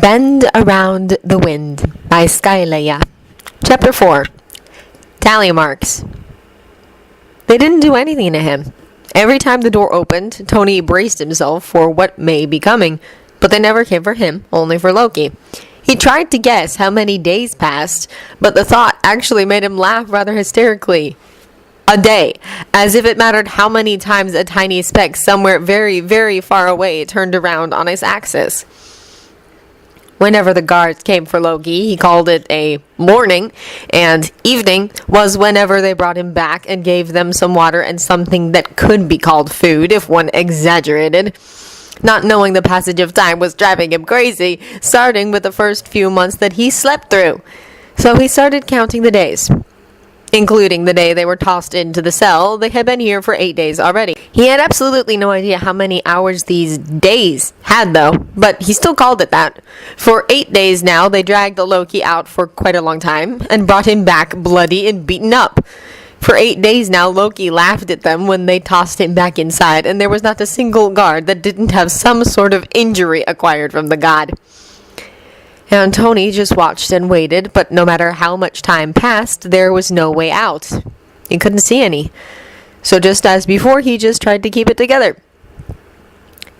Bend Around the Wind by Skyleia. Chapter 4. Tally marks. They didn't do anything to him. Every time the door opened, Tony braced himself for what may be coming, but they never came for him, only for Loki. He tried to guess how many days passed, but the thought actually made him laugh rather hysterically. A day, as if it mattered how many times a tiny speck somewhere very, very far away turned around on its axis. Whenever the guards came for Loki, he called it a morning, and evening was whenever they brought him back and gave them some water and something that could be called food if one exaggerated. Not knowing the passage of time was driving him crazy, starting with the first few months that he slept through. So he started counting the days, including the day they were tossed into the cell. They had been here for 8 days already. He had absolutely no idea how many hours these days had, though, but he still called it that. For 8 days now, they dragged Loki out for quite a long time, and brought him back bloody and beaten up. For 8 days now, Loki laughed at them when they tossed him back inside, and there was not a single guard that didn't have some sort of injury acquired from the god. And Tony just watched and waited, but no matter how much time passed, there was no way out. He couldn't see any. So just as before, he just tried to keep it together.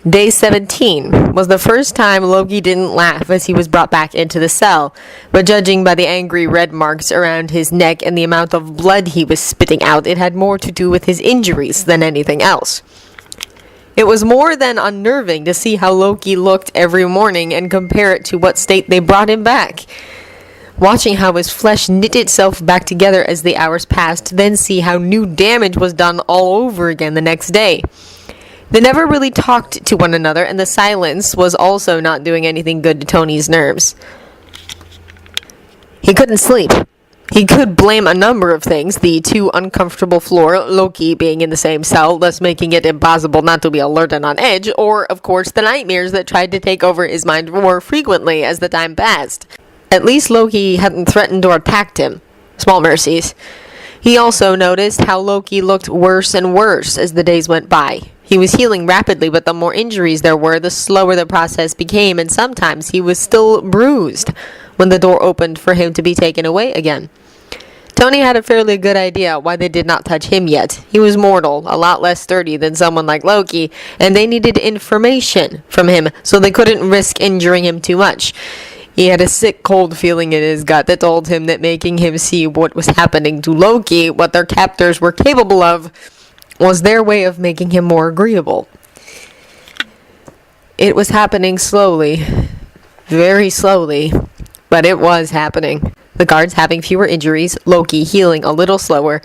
Day 17 was the first time Loki didn't laugh as he was brought back into the cell, but judging by the angry red marks around his neck and the amount of blood he was spitting out, it had more to do with his injuries than anything else. It was more than unnerving to see how Loki looked every morning and compare it to what state they brought him back. Watching how his flesh knit itself back together as the hours passed, then see how new damage was done all over again the next day. They never really talked to one another, and the silence was also not doing anything good to Tony's nerves. He couldn't sleep. He could blame a number of things, the too uncomfortable floor, Loki being in the same cell, thus making it impossible not to be alert and on edge, or, of course, the nightmares that tried to take over his mind more frequently as the time passed. At least Loki hadn't threatened or attacked him. Small mercies. He also noticed how Loki looked worse and worse as the days went by. He was healing rapidly, but the more injuries there were, the slower the process became, and sometimes he was still bruised when the door opened for him to be taken away again. Tony had a fairly good idea why they did not touch him yet. He was mortal, a lot less sturdy than someone like Loki, and they needed information from him, so they couldn't risk injuring him too much. He had a sick, cold feeling in his gut that told him that making him see what was happening to Loki, what their captors were capable of, was their way of making him more agreeable. It was happening slowly, very slowly, but it was happening. The guards having fewer injuries, Loki healing a little slower.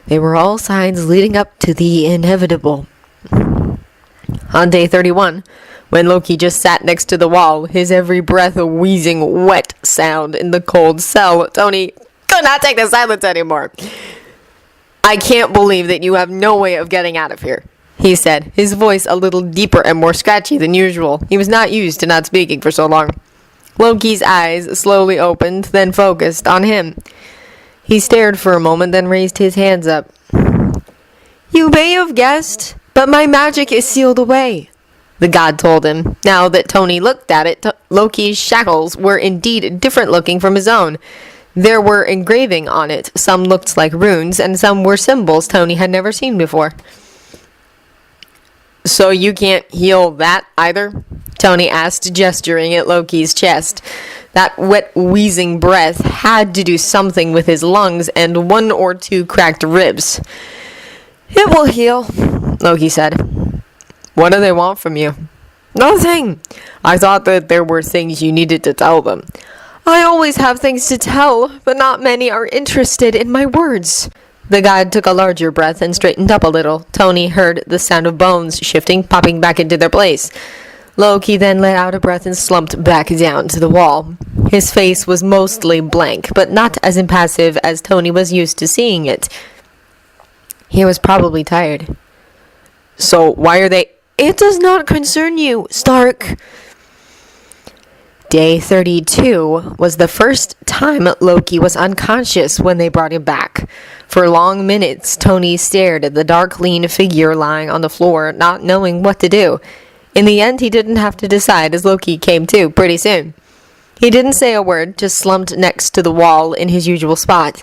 They were all signs leading up to the inevitable. On day 31, when Loki just sat next to the wall, his every breath a wheezing, wet sound in the cold cell, Tony could not take the silence anymore. "I can't believe that you have no way of getting out of here," he said, his voice a little deeper and more scratchy than usual. He was not used to not speaking for so long. Loki's eyes slowly opened, then focused on him. He stared for a moment, then raised his hands up. "You may have guessed, but my magic is sealed away," the god told him. Now that Tony looked at it, Loki's shackles were indeed different looking from his own. There were engraving on it. Some looked like runes, and some were symbols Tony had never seen before. "So you can't heal that either?" Tony asked, gesturing at Loki's chest. That wet, wheezing breath had to do something with his lungs and 1 or 2 cracked ribs. "It will heal," Loki said. "What do they want from you?" "Nothing. I thought that there were things you needed to tell them." "I always have things to tell, but not many are interested in my words." The god took a larger breath and straightened up a little. Tony heard the sound of bones shifting, popping back into their place. Loki then let out a breath and slumped back down to the wall. His face was mostly blank, but not as impassive as Tony was used to seeing it. He was probably tired. "So why are they—" "It does not concern you, Stark." Day 32 was the first time Loki was unconscious when they brought him back. For long minutes, Tony stared at the dark, lean figure lying on the floor, not knowing what to do. In the end, he didn't have to decide, as Loki came to pretty soon. He didn't say a word, just slumped next to the wall in his usual spot.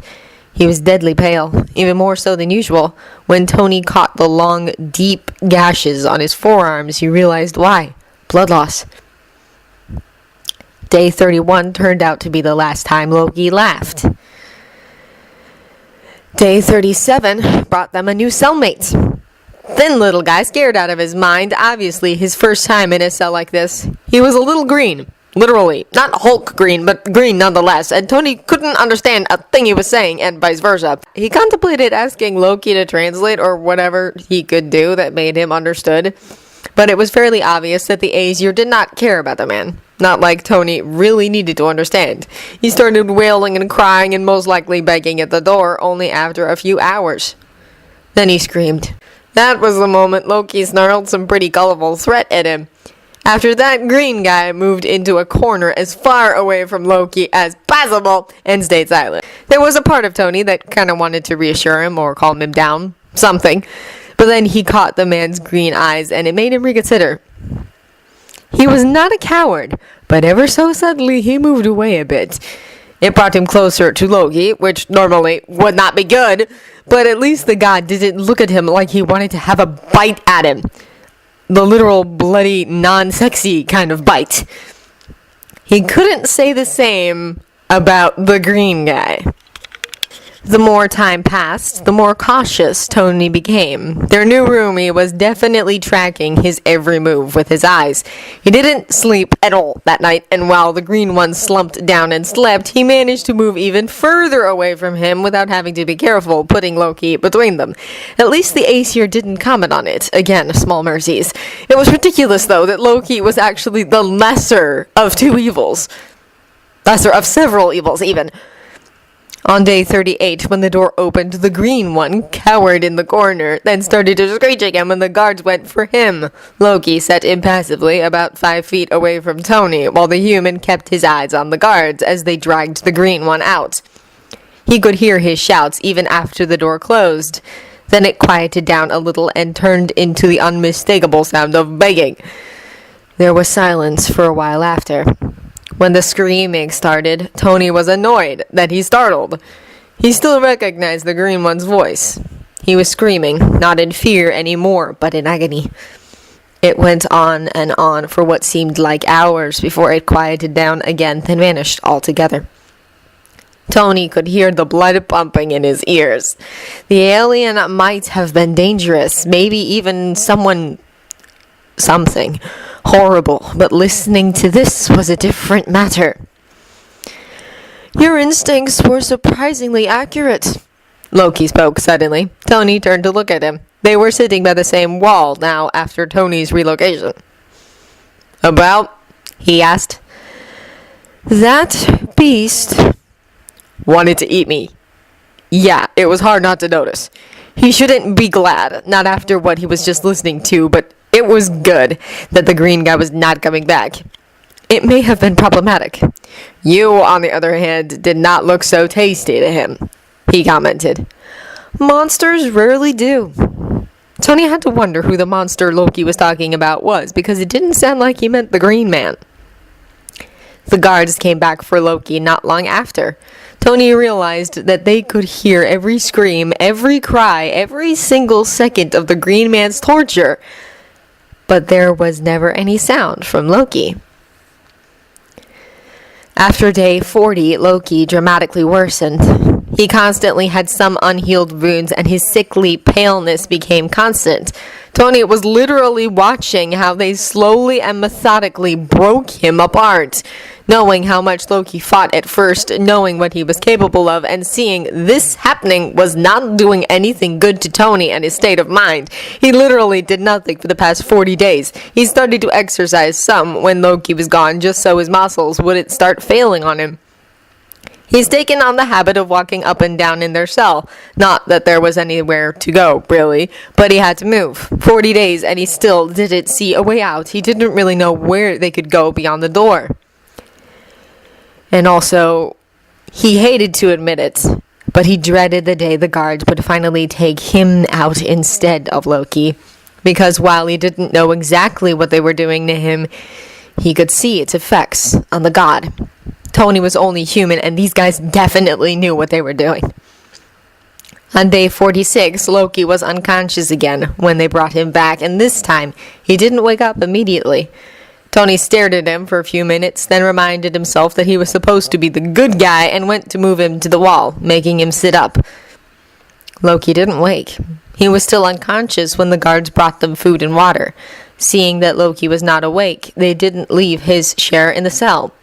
He was deadly pale, even more so than usual. When Tony caught the long, deep gashes on his forearms, he realized why. Blood loss. Day 31 turned out to be the last time Loki laughed. Day 37 brought them a new cellmate. Thin little guy, scared out of his mind, obviously his first time in a cell like this. He was a little green. Literally. Not Hulk green, but green nonetheless, and Tony couldn't understand a thing he was saying, and vice versa. He contemplated asking Loki to translate, or whatever he could do that made him understood, but it was fairly obvious that the Aesir did not care about the man. Not like Tony really needed to understand. He started wailing and crying and most likely begging at the door only after a few hours. Then he screamed. That was the moment Loki snarled some pretty colorful threat at him. After that, green guy moved into a corner as far away from Loki as possible and stayed silent. There was a part of Tony that kind of wanted to reassure him or calm him down. Something. But then he caught the man's green eyes and it made him reconsider. He was not a coward, but ever so suddenly he moved away a bit. It brought him closer to Loki, which normally would not be good, but at least the god didn't look at him like he wanted to have a bite at him. The literal, bloody, non-sexy kind of bite. He couldn't say the same about the green guy. The more time passed, the more cautious Tony became. Their new roomie was definitely tracking his every move with his eyes. He didn't sleep at all that night, and while the green one slumped down and slept, he managed to move even further away from him without having to be careful, putting Loki between them. At least the Aesir didn't comment on it. Again, small mercies. It was ridiculous, though, that Loki was actually the lesser of two evils. Lesser of several evils, even. On day 38, when the door opened, the green one cowered in the corner, then started to screech again when the guards went for him. Loki sat impassively about 5 feet away from Tony, while the human kept his eyes on the guards as they dragged the green one out. He could hear his shouts even after the door closed. Then it quieted down a little and turned into the unmistakable sound of begging. There was silence for a while after. When the screaming started, Tony was annoyed that he startled. He still recognized the green one's voice. He was screaming, not in fear anymore, but in agony. It went on and on for what seemed like hours before it quieted down again, then vanished altogether. Tony could hear the blood pumping in his ears. The alien might have been dangerous, maybe even something horrible, but listening to this was a different matter. Your instincts were surprisingly accurate, Loki spoke suddenly. Tony turned to look at him. They were sitting by the same wall now after Tony's relocation. About? He asked. That beast wanted to eat me. Yeah, it was hard not to notice. He shouldn't be glad, not after what he was just listening to, but it was good that the green guy was not coming back. It may have been problematic. You, on the other hand, did not look so tasty to him, he commented. Monsters rarely do. Tony had to wonder who the monster Loki was talking about was, because it didn't sound like he meant the green man. The guards came back for Loki not long after. Tony realized that they could hear every scream, every cry, every single second of the green man's torture. But there was never any sound from Loki. After day 40, Loki dramatically worsened. He constantly had some unhealed wounds, and his sickly paleness became constant. Tony was literally watching how they slowly and methodically broke him apart. Knowing how much Loki fought at first, knowing what he was capable of, and seeing this happening was not doing anything good to Tony and his state of mind. He literally did nothing for the past 40 days. He started to exercise some when Loki was gone, just so his muscles wouldn't start failing on him. He's taken on the habit of walking up and down in their cell. Not that there was anywhere to go, really, but he had to move. 40 days and he still didn't see a way out. He didn't really know where they could go beyond the door. And also, he hated to admit it, but he dreaded the day the guards would finally take him out instead of Loki. Because while he didn't know exactly what they were doing to him, he could see its effects on the god. Tony was only human, and these guys definitely knew what they were doing. On day 46, Loki was unconscious again when they brought him back, and this time, he didn't wake up immediately. Tony stared at him for a few minutes, then reminded himself that he was supposed to be the good guy and went to move him to the wall, making him sit up. Loki didn't wake. He was still unconscious when the guards brought them food and water. Seeing that Loki was not awake, they didn't leave his share in the cell.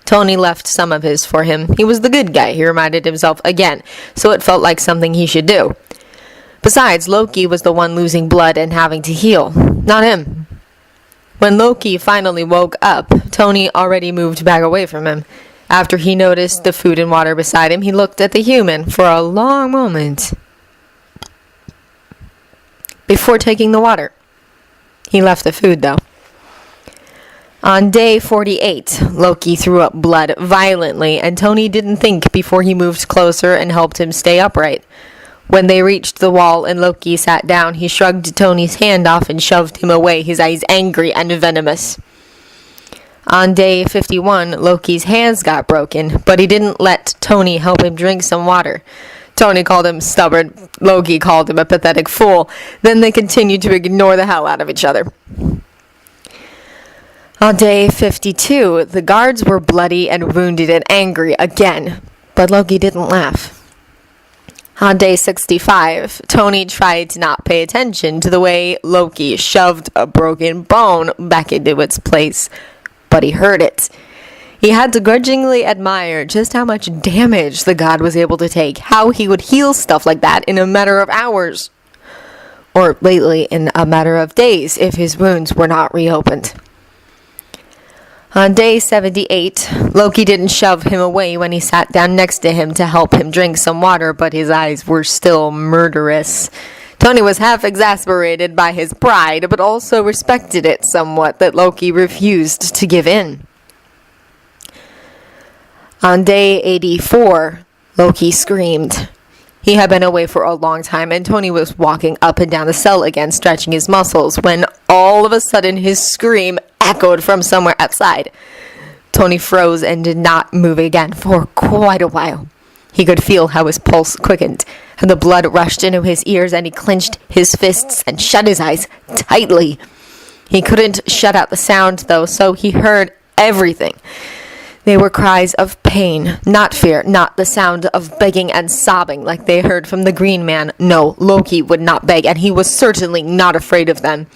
Tony left some of his for him. He was the good guy, he reminded himself again, so it felt like something he should do. Besides, Loki was the one losing blood and having to heal, not him. When Loki finally woke up, Tony already moved back away from him. After he noticed the food and water beside him, he looked at the human for a long moment before taking the water. He left the food, though. On day 48, Loki threw up blood violently, and Tony didn't think before he moved closer and helped him stay upright. When they reached the wall and Loki sat down, he shrugged Tony's hand off and shoved him away, his eyes angry and venomous. On day 51, Loki's hands got broken, but he didn't let Tony help him drink some water. Tony called him stubborn, Loki called him a pathetic fool. Then they continued to ignore the hell out of each other. On day 52, the guards were bloody and wounded and angry again, but Loki didn't laugh. On day 65, Tony tried to not pay attention to the way Loki shoved a broken bone back into its place, but he heard it. He had to grudgingly admire just how much damage the god was able to take, how he would heal stuff like that in a matter of hours, or lately in a matter of days if his wounds were not reopened. On day 78, Loki didn't shove him away when he sat down next to him to help him drink some water, but his eyes were still murderous. Tony was half exasperated by his pride, but also respected it somewhat that Loki refused to give in. On day 84, Loki screamed. He had been away for a long time, and Tony was walking up and down the cell again, stretching his muscles, when all of a sudden his scream echoed from somewhere outside. Tony froze and did not move again for quite a while. He could feel how his pulse quickened, and the blood rushed into his ears, and he clenched his fists and shut his eyes tightly. He couldn't shut out the sound, though, so he heard everything. They were cries of pain, not fear, not the sound of begging and sobbing like they heard from the Green Man. No, Loki would not beg, and he was certainly not afraid of them.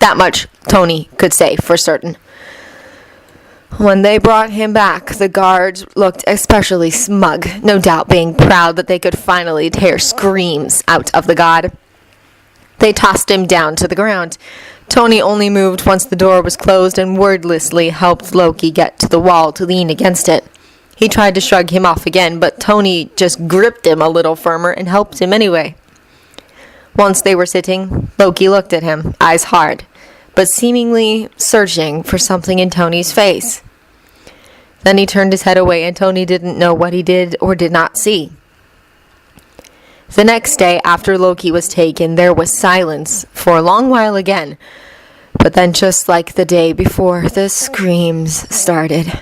That much Tony could say for certain. When they brought him back, the guards looked especially smug, no doubt being proud that they could finally tear screams out of the god. They tossed him down to the ground. Tony only moved once the door was closed and wordlessly helped Loki get to the wall to lean against it. He tried to shrug him off again, but Tony just gripped him a little firmer and helped him anyway. Once they were sitting, Loki looked at him, eyes hard, but seemingly searching for something in Tony's face. Then he turned his head away, and Tony didn't know what he did or did not see. The next day, after Loki was taken, there was silence for a long while again. But then, just like the day before, the screams started.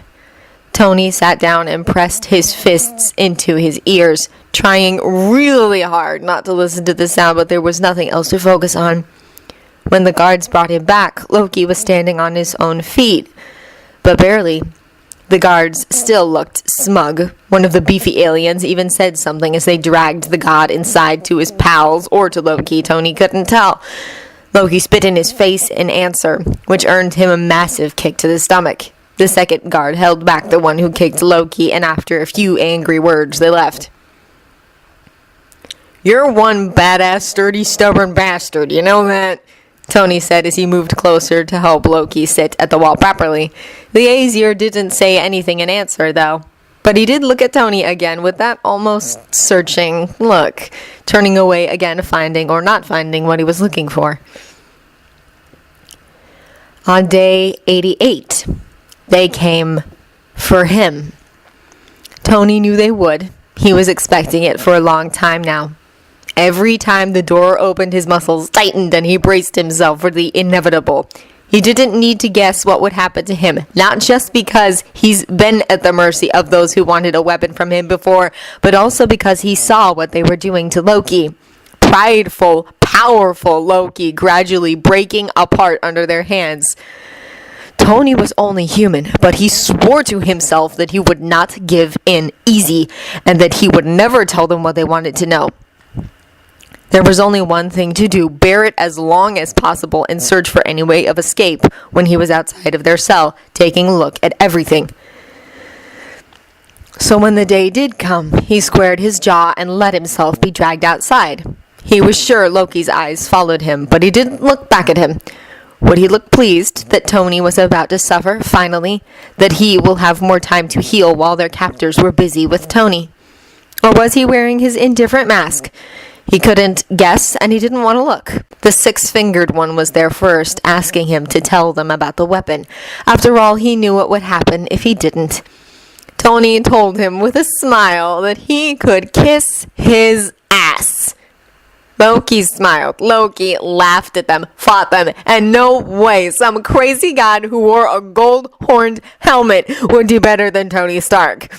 Tony sat down and pressed his fists into his ears, trying really hard not to listen to the sound, but there was nothing else to focus on. When the guards brought him back, Loki was standing on his own feet, but barely. The guards still looked smug. One of the beefy aliens even said something as they dragged the god inside to his pals, or to Loki. Tony couldn't tell. Loki spit in his face in answer, which earned him a massive kick to the stomach. The second guard held back the one who kicked Loki, and after a few angry words, they left. "You're one badass, sturdy, stubborn bastard, you know that?" Tony said as he moved closer to help Loki sit at the wall properly. The Aesir didn't say anything in answer, though. But he did look at Tony again with that almost searching look, turning away again, finding or not finding what he was looking for. On day 88, they came for him. Tony knew they would. He was expecting it for a long time now. Every time the door opened, his muscles tightened and he braced himself for the inevitable. He didn't need to guess what would happen to him, not just because he's been at the mercy of those who wanted a weapon from him before, but also because he saw what they were doing to Loki. Prideful, powerful Loki gradually breaking apart under their hands. Tony was only human, but he swore to himself that he would not give in easy, and that he would never tell them what they wanted to know. There was only one thing to do: bear it as long as possible and search for any way of escape when he was outside of their cell, taking a look at everything. So when the day did come, he squared his jaw and let himself be dragged outside. He was sure Loki's eyes followed him, but he didn't look back at him. Would he look pleased that Tony was about to suffer, finally, that he will have more time to heal while their captors were busy with Tony? Or was he wearing his indifferent mask? He couldn't guess, and he didn't want to look. The six-fingered one was there first, asking him to tell them about the weapon. After all, he knew what would happen if he didn't. Tony told him with a smile that he could kiss his ass. Loki smiled. Loki laughed at them, fought them, and no way some crazy god who wore a gold-horned helmet would do better than Tony Stark.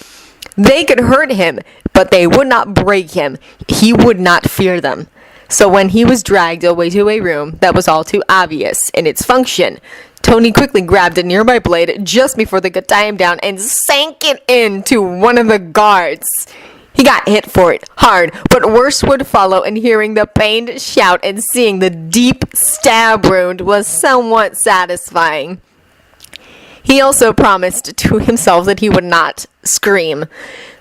They could hurt him, but they would not break him. He would not fear them. So when he was dragged away to a room that was all too obvious in its function, Tony quickly grabbed a nearby blade just before they could tie him down and sank it into one of the guards. He got hit for it hard, but worse would follow, and hearing the pained shout and seeing the deep stab wound was somewhat satisfying. He also promised to himself that he would not scream.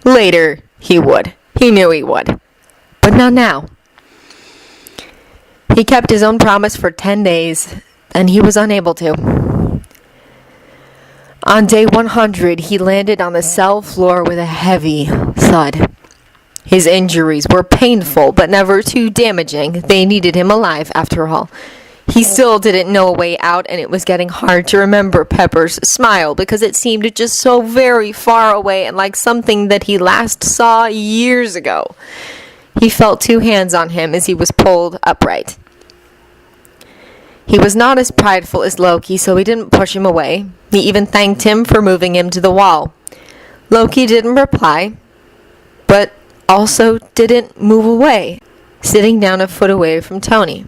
Later, he would. He knew he would. But not now. He kept his own promise for 10 days, and he was unable to. On day 100, he landed on the cell floor with a heavy thud. His injuries were painful, but never too damaging. They needed him alive, after all. He still didn't know a way out, and it was getting hard to remember Pepper's smile because it seemed just so very far away and like something that he last saw years ago. He felt two hands on him as he was pulled upright. He was not as prideful as Loki, so he didn't push him away. He even thanked him for moving him to the wall. Loki didn't reply, but also didn't move away, sitting down a foot away from Tony.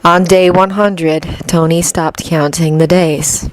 On day 100, Tony stopped counting the days.